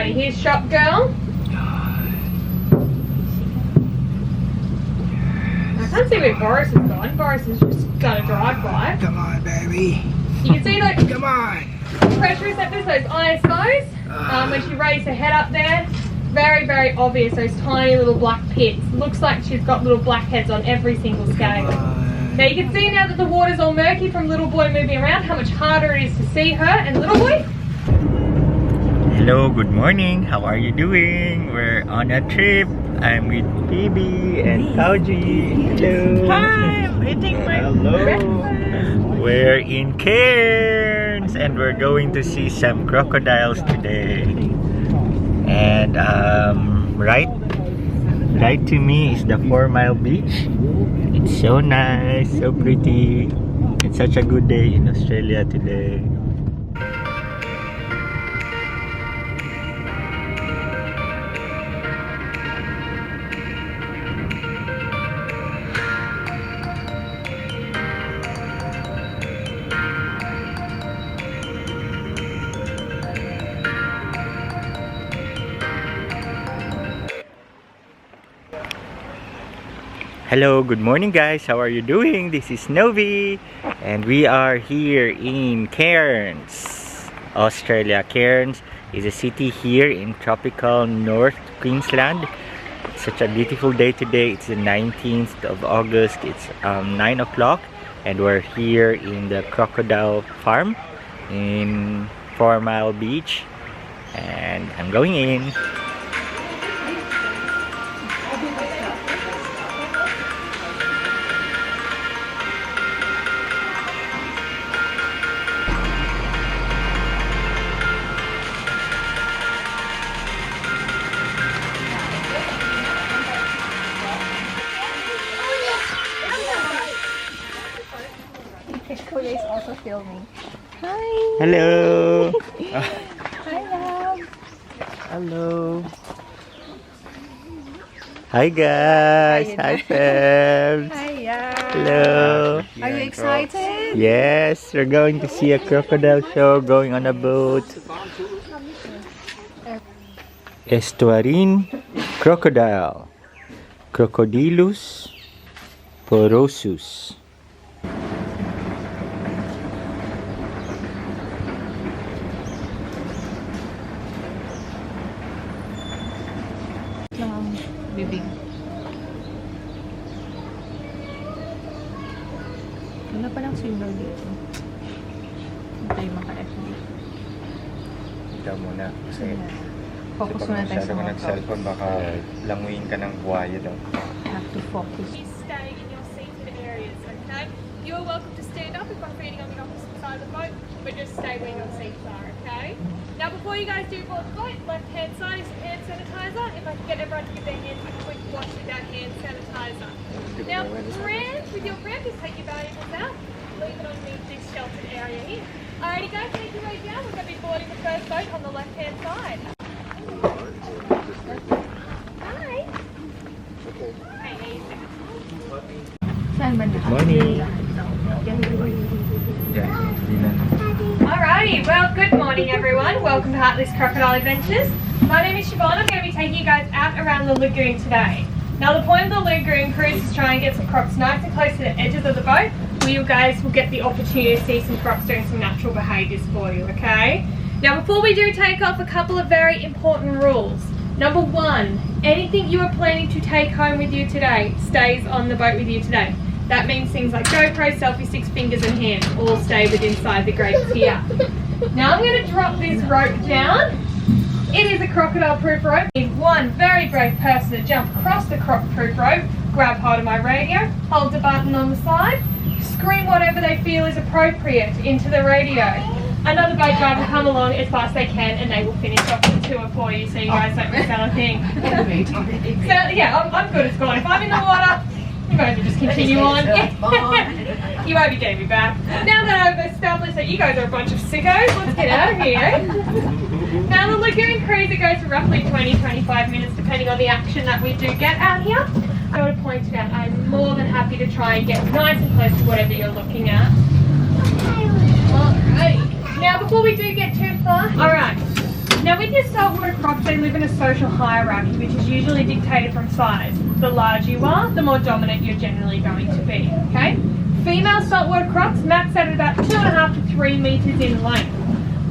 Alrighty, here's Shop Girl. I can't see where Boris is gone. Boris is just going to drive by. Come on, baby. You can see those Come on. pressure receptors, those ISOs, when she raised her head up there. Very, very obvious, those tiny little black pits. Looks like she's got little black heads on every single scale. Now you can see now that the water's all murky from little boy moving around, how much harder it is to see her and little boy. Hello, good morning. How are you doing? We're on a trip. I'm with Febie and Faudji. Hello. Hi, I'm eating my breakfast. We're in Cairns and we're going to see some crocodiles today. And right to me is the 4 Mile Beach. It's so nice, so pretty. It's such a good day in Australia today. Hello, good morning guys. How are you doing? This is Novi and we are here in Cairns, Australia. Cairns is a city here in tropical North Queensland. It's such a beautiful day today. It's the 19th of August. It's 9 o'clock and we're here in the Crocodile farm in 4 Mile Beach and I'm going in. Is also filming. Hi. Hello. Hi, love. Hello. Hi guys. Hi Febs. Hiya. Hello. Are you excited? Yes, we're going to see a crocodile show going on a boat. Estuarine crocodile. Crocodilus porosus. Bibig. Wala pa lang signal dito. Hintay maka-FB. Ikaw muna kasi Focus muna tayo sa ka mga nag-cellphone baka languin ka ng buhaya daw. Have to focus. You stay in your seated areas, okay? You're welcome to stand up if I'm feeding on the opposite side of the boat, but just stay where your seats are, okay? Now before you guys do board the boat, left hand side is some hand sanitizer. If I can get everyone to give their hands a quick wash with that hand sanitizer. Now with your friend, just take your valuables out, leave it underneath this sheltered area here. Alrighty guys, make your way down. We're going to be boarding the first boat on the left hand side. Hi. Hey, there you go. Saan ba na? Morning. Alrighty, well, good morning everyone. Welcome to Hartley's Crocodile Adventures. My name is Siobhan. I'm going to be taking you guys out around the lagoon today. Now the point of the lagoon cruise is try and get some crocs nice and close to the edges of the boat where you guys will get the opportunity to see some crocs doing some natural behaviours for you, okay? Now before we do take off, a couple of very important rules. Number one, anything you are planning to take home with you today stays on the boat with you today. That means things like GoPro, selfie sticks, fingers and hands all stay within inside the grates here. Now I'm going to drop this rope down. It is a crocodile proof rope. I need one very brave person to jump across the croc proof rope, grab hold of my radio, hold the button on the side, scream whatever they feel is appropriate into the radio. Another boat driver will come along as fast as they can and they will finish off the tour for you so you guys don't miss out on a thing. So yeah, I'm good as gone. If I'm in the water, you guys will just continue on. You won't be getting me back. Now that I've established that you guys are a bunch of sickos, let's get out of here. Now the lagoon cruise, it goes for roughly 20-25 minutes depending on the action that we do get out here. I would have pointed out I'm more than happy to try and get nice and close to whatever you're looking at. Alrighty. Now before we do get too far, alright. Now with your saltwater crocs, they live in a social hierarchy, which is usually dictated from size. The larger you are, the more dominant you're generally going to be, okay? Female saltwater crocs max out at about 2.5 to 3 meters in length.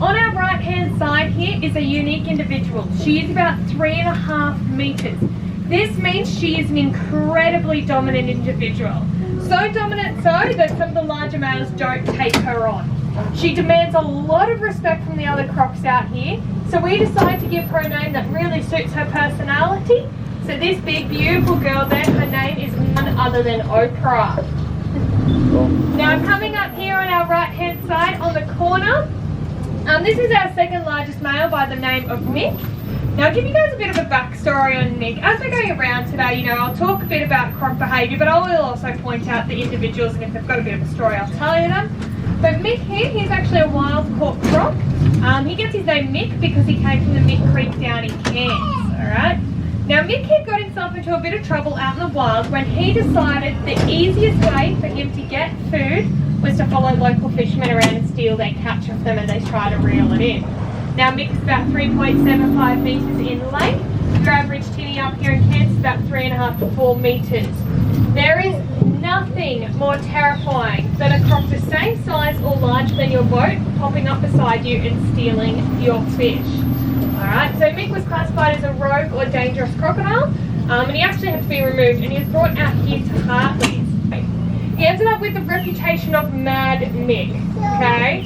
On our right hand side here is a unique individual. She is about 3.5 meters. This means she is an incredibly dominant individual. So dominant so that some of the larger males don't take her on. She demands a lot of respect from the other crocs out here, so we decided to give her a name that really suits her personality. So this big beautiful girl there, her name is none other than Oprah. Now coming up here on our right hand side on the corner, this is our second largest male by the name of Mick. Now I'll give you guys a bit of a backstory on Mick. As we're going around today, you know, I'll talk a bit about croc behaviour, but I will also point out the individuals, and if they've got a bit of a story, I'll tell you them. But Mick here, he's actually a wild caught croc. He gets his name Mick because he came from the Mick Creek down in Cairns, alright? Now Mick here got himself into a bit of trouble out in the wild when he decided the easiest way for him to get food was to follow local fishermen around and steal their catch off them, and they try to reel it in. Now Mick's about 3.75 metres in length. Your average tinny up here in Cairns is about 3.5 to 4 metres. There is nothing more terrifying than a croc the same size or larger than your boat popping up beside you and stealing your fish. Alright, so Mick was classified as a rogue or dangerous crocodile, and he actually had to be removed, and he was brought out here to Hartley. He ended up with the reputation of Mad Mick, okay?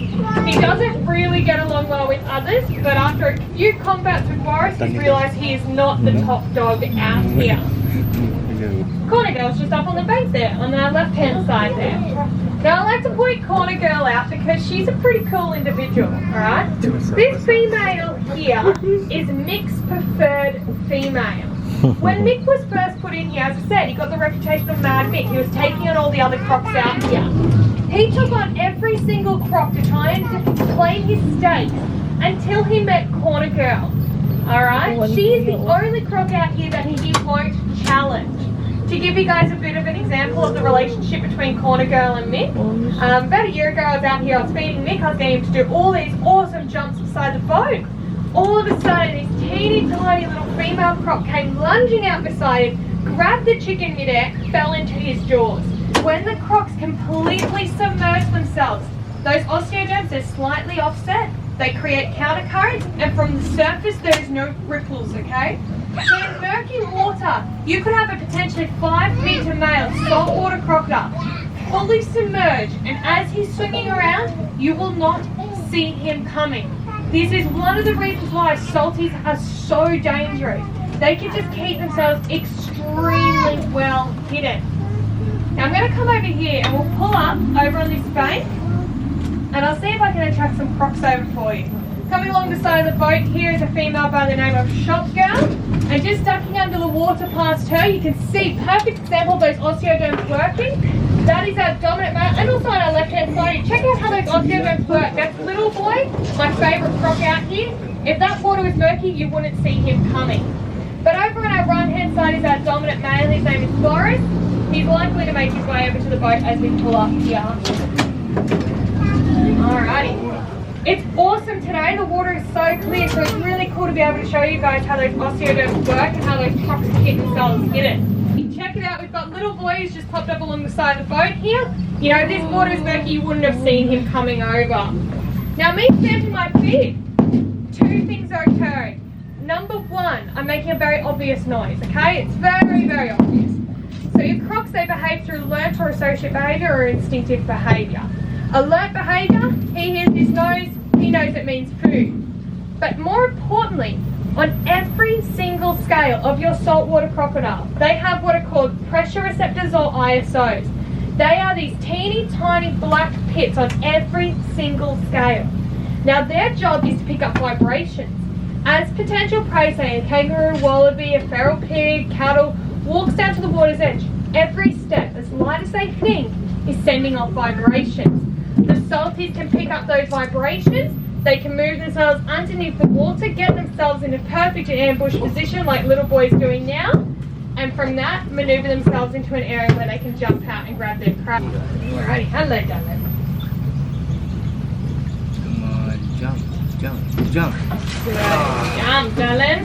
He doesn't really get along well with others, but after a few combats with Boris, he's realised he is not the top dog out here. Corner Girl's just up on the base there, on the left-hand side there. Now I like to point Corner Girl out because she's a pretty cool individual, alright? This female here is Mick's preferred female. When Mick was first put in here, as I said, he got the reputation of Mad Mick. He was taking on all the other crocs out here. He took on every single croc to try and claim his stakes until he met Corner Girl. Alright? She is the only croc out here that he won't challenge. To give you guys a bit of an example of the relationship between Corner Girl and Mick, about a year ago I was out here, I was feeding Mick, I was getting him to do all these awesome jumps beside the boat. All of a sudden, this teeny tiny little female croc came lunging out beside him, grabbed the chicken midair, fell into his jaws. When the crocs completely submerge themselves, those osteoderms are slightly offset, they create counter currents, and from the surface there is no ripples, okay? So in murky water, you could have a potentially 5-meter male saltwater crocodile fully submerged, and as he's swinging around, you will not see him coming. This is one of the reasons why salties are so dangerous. They can just keep themselves extremely well hidden. Now I'm going to come over here and we'll pull up over on this bank, and I'll see if I can attract some crocs over for you. Coming along the side of the boat here is a female by the name of Shop Girl, and just ducking under the water past her, you can see perfect example of those osteoderms working. That is our dominant male, and also on our left hand side, check out how those osteoderms work. That little boy, my favourite croc out here, if that water was murky, you wouldn't see him coming. But over on our right hand side is our dominant male, his name is Boris. He's likely to make his way over to the boat as we pull up here. Alrighty. It's awesome today, the water is so clear, so it's really cool to be able to show you guys how those osteoderms work and how those crocs can keep themselves hidden. Check it out, we've got little boy who's just popped up along the side of the boat here. You know, this water is murky, you wouldn't have seen him coming over. Now me stamping my feet, 2 things are occurring. Number 1, I'm making a very obvious noise, okay? It's very, very obvious. So your crocs, they behave through learnt or associate behaviour or instinctive behaviour. Alert behaviour, he hears his nose, he knows it means food. But more importantly, on every single scale of your saltwater crocodile, they have what are called pressure receptors or ISOs. They are these teeny tiny black pits on every single scale. Now their job is to pick up vibrations. As potential prey, say a kangaroo, wallaby, a feral pig, cattle, walks down to the water's edge, every step, as light as they think, is sending off vibrations. The salties can pick up those vibrations. They can move themselves underneath the water, get themselves in a perfect ambush position like little boy's doing now, and from that, manoeuvre themselves into an area where they can jump out and grab their prey. Alrighty, hello, darling. Come on, jump, jump, jump. Good. Yum, darling.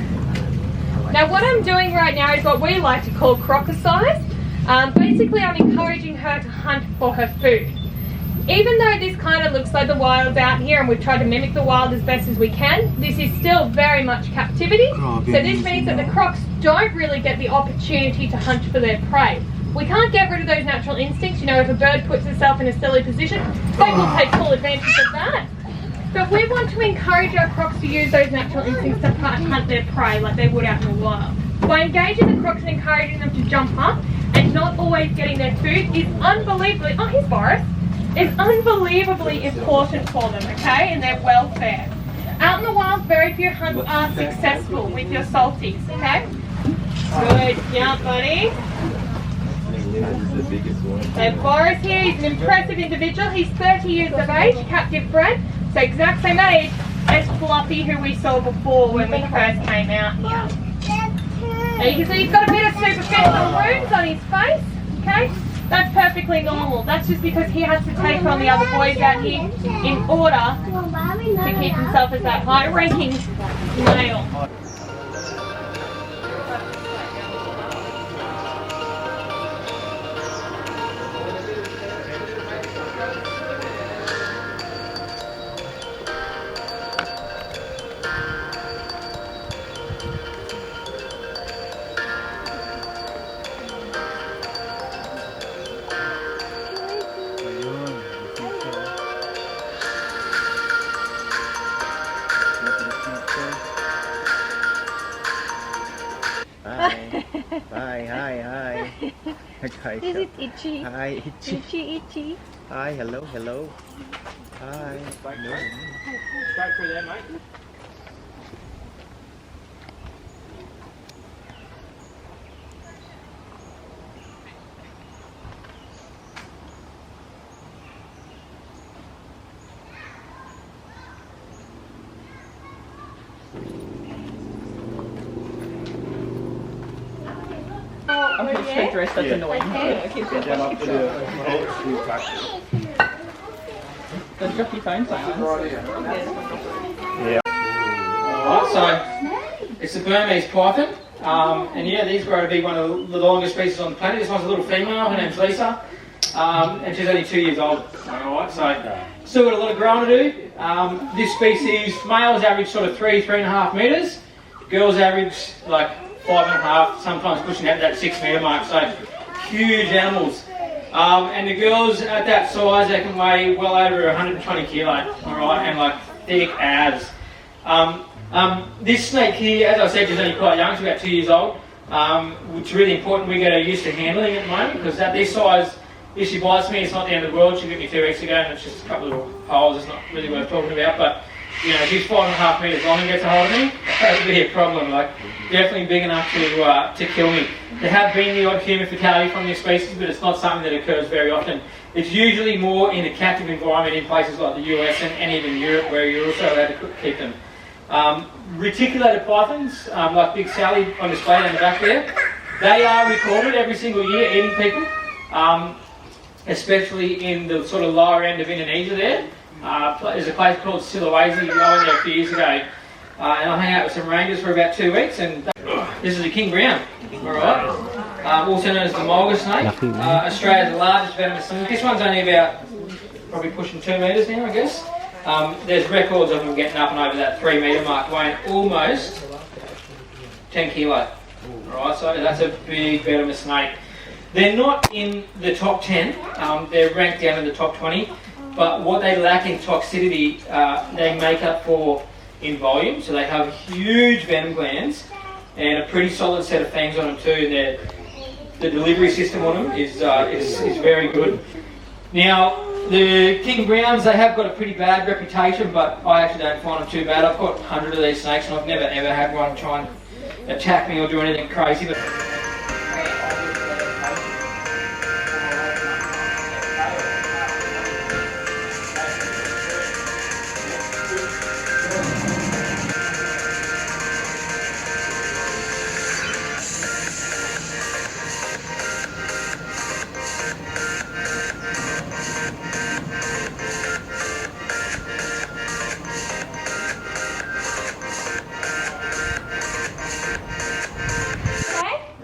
Now what I'm doing right now is what we like to call crocodile. Basically I'm encouraging her to hunt for her food. Even though this kind of looks like the wild out here and we've tried to mimic the wild as best as we can, this is still very much captivity. So this means that the crocs don't really get the opportunity to hunt for their prey. We can't get rid of those natural instincts. You know, if a bird puts itself in a silly position, they will take full advantage of that. But we want to encourage our crocs to use those natural instincts to hunt their prey like they would out in the wild. By engaging the crocs and encouraging them to jump up and not always getting their food is unbelievably, oh here's Boris, is unbelievably important for them, okay, and their welfare. Out in the wild, very few hunts are successful with your salties, okay? Good job, buddy. So Boris here, he's an impressive individual. He's 30 years of age, captive bred, so exact same age as Fluffy, who we saw before when we first came out here. Now you can see he's got a bit of superficial wounds on his face, okay? That's perfectly normal. That's just because he has to take on the other boys out here in order to keep himself as that high-ranking male. Hi. Is it itchy? Hi, itchy. Itchy. Hi, hello. Hi. Straight through there, mate. I'm going to straight dress, that's annoying. Get that up to the Don't drop your phone silence. Yeah. Alright, so it's a Burmese python, and yeah, these grow to be one of the longest species on the planet. This one's a little female, her name's Lisa, and she's only 2 years old. Alright, so still got a lot of growing to do. This species, males average sort of 3.5 metres, girls average like 5.5, sometimes pushing out that 6 metre mark, so huge animals. And the girls at that size, they can weigh well over 120 kilo, alright, and like thick abs. This snake here, as I said, is only quite young, she's about 2 years old, which is really important we get her used to handling at the moment, because at this size, if she bites me, it's not the end of the world. She bit me 2 weeks ago and it's just a couple of little holes, it's not really worth talking about, but you know, if she's 5.5 metres long and gets a hold of me, that would be a problem, like definitely big enough to kill me. There have been the odd human fatality from this species, but it's not something that occurs very often. It's usually more in a captive environment in places like the US and even Europe, where you're also allowed to keep them. Reticulated pythons, like Big Sally on display down the back there, they are recorded every single year eating people, especially in the sort of lower end of Indonesia there. There's a place called Sulawesi. I went there a few years ago, and I hung out with some rangers for about 2 weeks, and this is a king brown, alright, also known as the mulga snake, Australia's largest venomous snake. This one's only about, probably pushing 2 metres now, I guess. There's records of them getting up and over that 3 metre mark, weighing almost 10 kilo, alright, so that's a big venomous snake. They're not in the top 10, they're ranked down in the top 20. But what they lack in toxicity, they make up for in volume. So they have huge venom glands and a pretty solid set of fangs on them too. The delivery system on them is very good. Now, the king browns, they have got a pretty bad reputation, but I actually don't find them too bad. I've got 100 of these snakes and I've never ever had one try and attack me or do anything crazy. But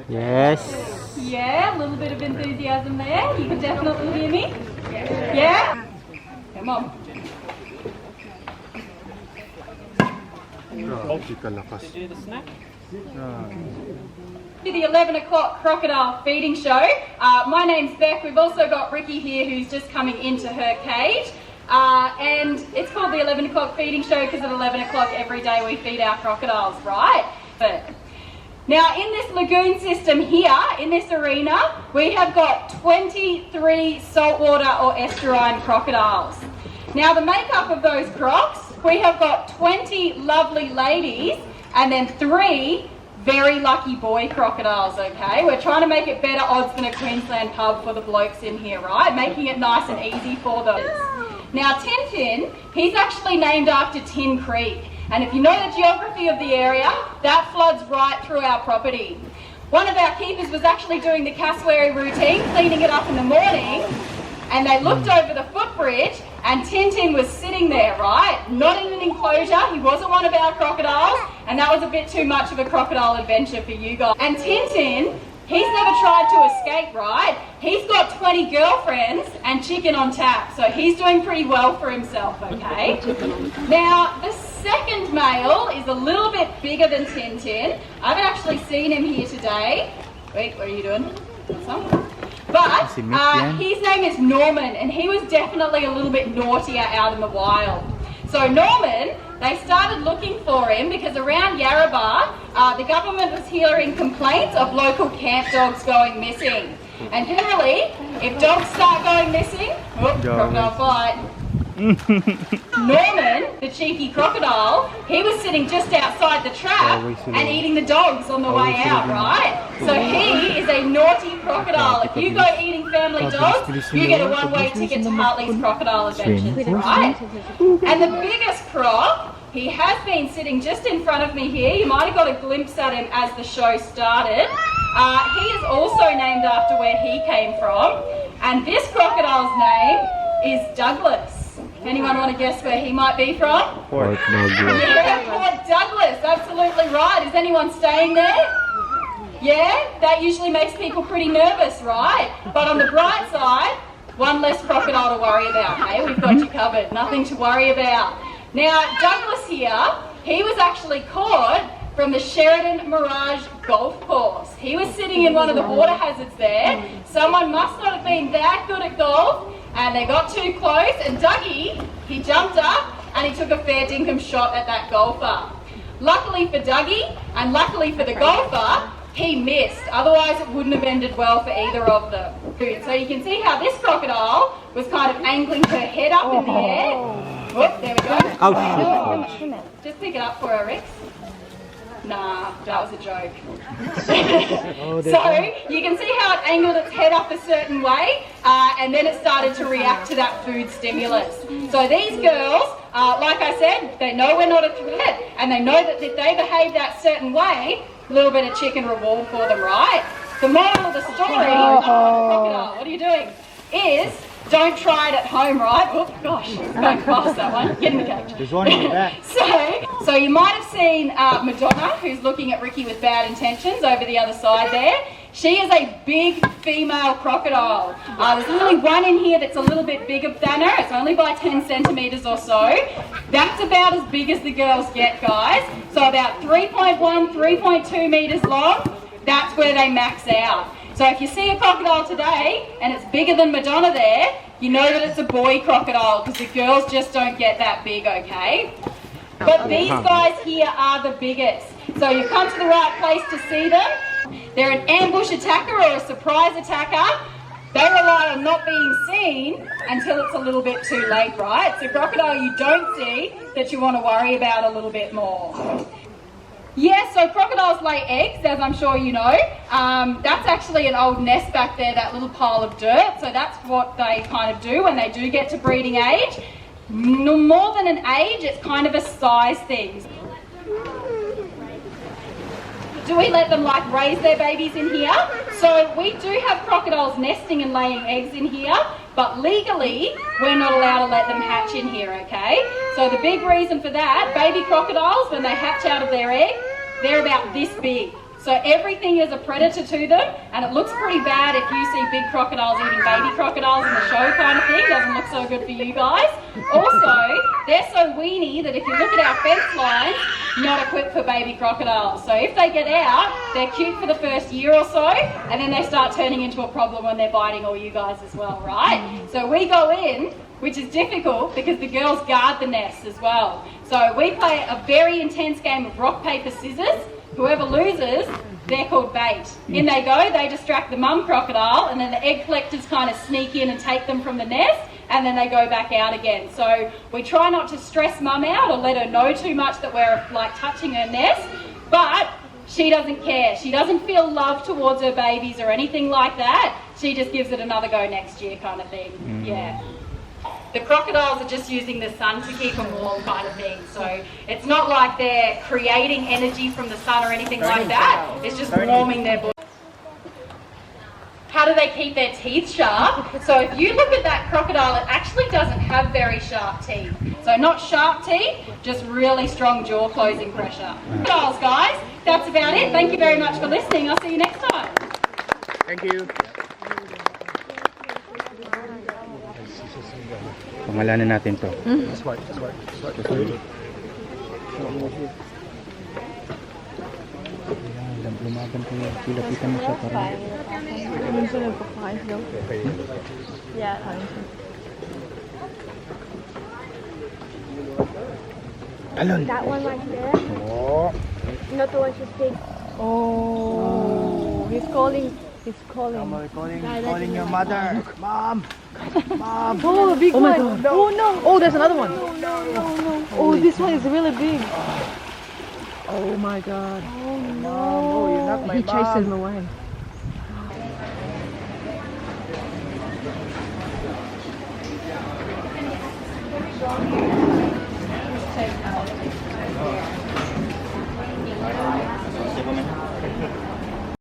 Yes. Yeah, a little bit of enthusiasm there. You can definitely hear me. Yeah? Come on. To the 11 o'clock crocodile feeding show. My name's Beck. We've also got Ricky here who's just coming into her cage. And it's called the 11 o'clock feeding show because at 11 o'clock every day we feed our crocodiles, right? But now in this lagoon system here, in this arena, we have got 23 saltwater or estuarine crocodiles. Now the makeup of those crocs, we have got 20 lovely ladies and then 3 very lucky boy crocodiles, okay? We're trying to make it better odds than a Queensland pub for the blokes in here, right? Making it nice and easy for them. Now Tintin, he's actually named after Tin Creek. And if you know the geography of the area, that floods right through our property. One of our keepers was actually doing the cassowary routine, cleaning it up in the morning, and they looked over the footbridge and Tintin was sitting there, right? Not in an enclosure, he wasn't one of our crocodiles, and that was a bit too much of a crocodile adventure for you guys. And Tintin, he's never tried to escape, right? He's got 20 girlfriends and chicken on tap, so he's doing pretty well for himself, okay? Now, the second male is a little bit bigger than Tintin. I haven't actually seen him here today. Wait, what are you doing? But his name is Norman, and he was definitely a little bit naughtier out in the wild. So Norman, they started looking for him because around Yarrabah, the government was hearing complaints of local camp dogs going missing. And generally, if dogs start going missing, crocodile fight. Norman, the cheeky crocodile, he was sitting just outside the trap and eating the dogs on the way out, right? So he is a naughty crocodile. If you go eating family dogs, you get a one-way ticket to Hartley's Crocodile Adventures, right? And the biggest croc, he has been sitting just in front of me here. You might have got a glimpse at him as the show started. He is also named after where he came from. And this crocodile's name is Douglas. Anyone want to guess where he might be from? Port Douglas. Yeah, Port Douglas, absolutely right. Is anyone staying there? Yeah, that usually makes people pretty nervous, right? But on the bright side, one less crocodile to worry about, hey? We've got you covered, nothing to worry about. Now, Douglas here, he was actually caught from the Sheridan Mirage Golf Course. He was sitting in one of the water hazards there. Someone must not have been that good at golf, and they got too close, and Dougie, he jumped up and he took a fair dinkum shot at that golfer. Luckily for Dougie, and luckily for the golfer, he missed. Otherwise it wouldn't have ended well for either of them. So you can see how this crocodile was kind of angling her head up in the air. Whoop, there we go. Oh, shit. Just pick it up for her, Rex. Nah, that was a joke. So you can see how it angled its head up a certain way and then it started to react to that food stimulus. So these girls, like I said, they know we're not a threat and they know that if they behave that certain way, a little bit of chicken reward for them, right? The moral of the story, crocodile, what are you doing? Is don't try it at home, right? Oh gosh, it's going fast that one. Get in the cage. There's one in the back. So you might have seen Madonna, who's looking at Ricky with bad intentions over the other side there. She is a big female crocodile. There's only one in here that's a little bit bigger than her. It's only by 10 centimetres or so. That's about as big as the girls get, guys. So about 3.1, 3.2 metres long. That's where they max out. So if you see a crocodile today and it's bigger than Madonna there, you know that it's a boy crocodile because the girls just don't get that big, okay? But these guys here are the biggest. So you've come to the right place to see them. They're an ambush attacker or a surprise attacker. They rely on not being seen until it's a little bit too late, right? It's a crocodile you don't see that you want to worry about a little bit more. Yeah, so crocodiles lay eggs, as I'm sure you know. That's actually an old nest back there, that little pile of dirt. So that's what they kind of do when they do get to breeding age. More than an age, it's kind of a size thing. Do we let them like raise their babies in here? So we do have crocodiles nesting and laying eggs in here, but legally we're not allowed to let them hatch in here, okay? So the big reason for that, baby crocodiles, when they hatch out of their egg, they're about this big. So everything is a predator to them, and it looks pretty bad if you see big crocodiles eating baby crocodiles in the show kind of thing. Doesn't look so good for you guys. Also, they're so weeny that if you look at our fence lines, not equipped for baby crocodiles. So if they get out, they're cute for the first year or so, and then they start turning into a problem when they're biting all you guys as well, right? So we go in, which is difficult because the girls guard the nest as well. So we play a very intense game of rock, paper, scissors. Whoever loses, they're called bait. In they go, they distract the mum crocodile, and then the egg collectors kind of sneak in and take them from the nest, and then they go back out again. So we try not to stress mum out or let her know too much that we're like touching her nest, but she doesn't care. She doesn't feel love towards her babies or anything like that. She just gives it another go next year kind of thing. Yeah. The crocodiles are just using the sun to keep them warm kind of thing. So it's not like they're creating energy from the sun or anything like that. It's just warming their body. How do they keep their teeth sharp? So if you look at that crocodile, it actually doesn't have very sharp teeth. So not sharp teeth, just really strong jaw closing pressure. Crocodiles, guys, that's about it. Thank you very much for listening. I'll see you next time. Thank you. Pangalanan natin to. That's right. Lumaban ko yung pilapitan mo siya parang. Minsan nagpapakain daw. Yeah. Alon. That one right there. Oh. Not the one she's big. Oh, he's calling. Calling your mother. Mom. Oh, the big one. God. Oh no. Oh, there's another one. No. Oh, this one is really big. Oh my God. Oh no. No, you're not my He mom. chases him away. Strong.